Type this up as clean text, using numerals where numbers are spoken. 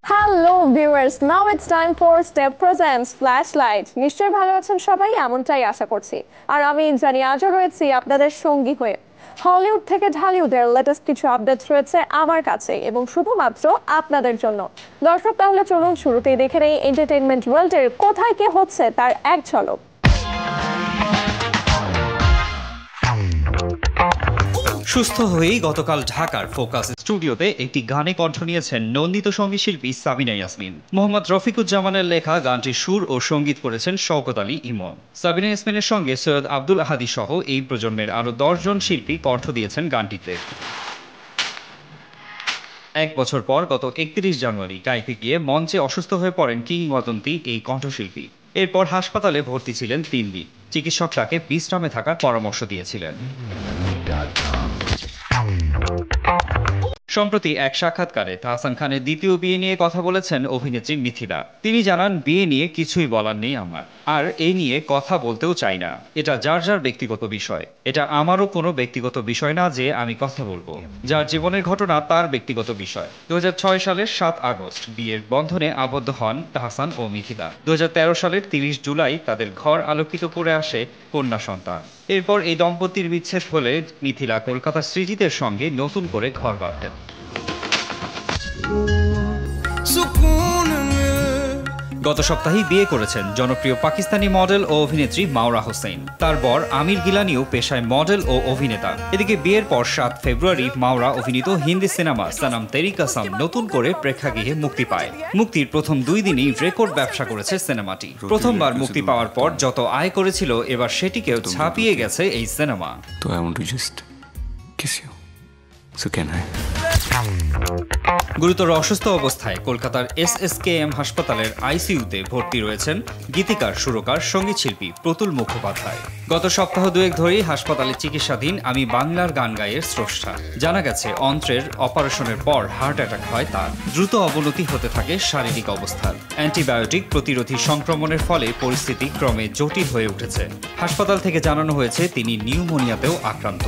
Hello viewers, now it's time for step presents flashlight. নিশ্চয়ই ভালো আছেন সবাই, এমনটাই আশা করছি। আর আমি জানি আজও রয়েছি আপনাদের সঙ্গী হয়ে। হলিউড থেকে ঢালিউডের লেটেস্ট কিছু আপডেটস রয়েছে আমার কাছে এবং শুধুমাত্র আপনাদের জন্য। দর্শক, তাহলে চলুন শুরুতেই দেখে নেই এন্টারটেইনমেন্ট ওয়ার্ল্ডের কোথায় কে হচ্ছে তার এক ঝলক। সুস্থ হয়েই গতকাল ঢাকার ফোকাস স্টুডিওতে একটি গানে কণ্ঠ নিয়েছেন নন্দিত সঙ্গীতশিল্পী সাবিনা ইয়াসমিন। মোহাম্মদ রফিকুজ্জামানের লেখা গানটির সুর ও সঙ্গীত করেছেন শওকত আলী ইমন। সাবিনা ইয়াসমিনের সঙ্গে সৈয়দ আব্দুল আহাদি সহ এই প্রজন্মের আরও 10 জন শিল্পী কণ্ঠ দিয়েছেন গানটিতে। এক বছর পর গত 31 জানুয়ারি গাইতে গিয়ে মঞ্চে অসুস্থ হয়ে পড়েন কিংবদন্তি এই কণ্ঠশিল্পী। এরপর হাসপাতালে ভর্তি ছিলেন 3 দিন। চিকিৎসক তাকে বিশ্রামে থাকার পরামর্শ দিয়েছিলেন। সম্প্রতি এক সাক্ষাৎকারে তাহসান খানের দ্বিতীয় বিয়ে নিয়ে কথা বলেছেন অভিনেত্রী মিথিলা। তিনি জানান, বিয়ে নিয়ে কিছুই বলার নেই আমার, আর এই নিয়ে কথা বলতেও চাই না। এটা যার যার ব্যক্তিগত বিষয়। এটা আমারও কোনো ব্যক্তিগত বিষয় না যে আমি কথা বলবো। যার জীবনের ঘটনা তার ব্যক্তিগত বিষয়। 2006 সালের 7 আগস্ট বিয়ের বন্ধনে আবদ্ধ হন তাহসান ও মিথিলা। 2013 সালের 30 জুলাই তাদের ঘর আলোকিত করে আসে কন্যা সন্তান। এরপর এই দম্পতির বিচ্ছেদ হলে মিথিলা কলকাতার সৃজিতের সঙ্গে নতুন করে ঘর বাঁধেন। গত সপ্তাহেই বিয়ে করেছেন জনপ্রিয় পাকিস্তানি মডেল ও অভিনেত্রী মাওরা হোসেন। তার বর আমির গিলানিও পেশায় মডেল ও অভিনেতা। এদিকে বিয়ের পর 7 ফেব্রুয়ারি মাওরা অভিনীত হিন্দি সিনেমা সনম তেরি কসম নতুন করে প্রেক্ষাগৃহে মুক্তি পায়। মুক্তির প্রথম 2 দিনই রেকর্ড ব্যবসা করেছে সিনেমাটি। প্রথমবার মুক্তি পাওয়ার পর যত আয় করেছিল, এবার সেটিকেও ছাপিয়ে গেছে এই সিনেমা। তো I want to just kiss you. So can I? গুরুতর অসুস্থ অবস্থায় কলকাতার SSKM হাসপাতালের আইসিইউতে ভর্তি রয়েছেন গীতিকার, সুরকার, সঙ্গীতশিল্পী প্রতুল মুখোপাধ্যায়। গত সপ্তাহ 2 ধরেই হাসপাতালে চিকিৎসাধীন আমি বাংলার গান গায়ের স্রষ্টা। জানা গেছে, অন্ত্রের অপারেশনের পর হার্ট অ্যাটাক হয় তার। দ্রুত অবনতি হতে থাকে শারীরিক অবস্থার। অ্যান্টিবায়োটিক প্রতিরোধী সংক্রমণের ফলে পরিস্থিতি ক্রমে জটিল হয়ে উঠেছে। হাসপাতাল থেকে জানানো হয়েছে তিনি নিউমোনিয়াতেও আক্রান্ত।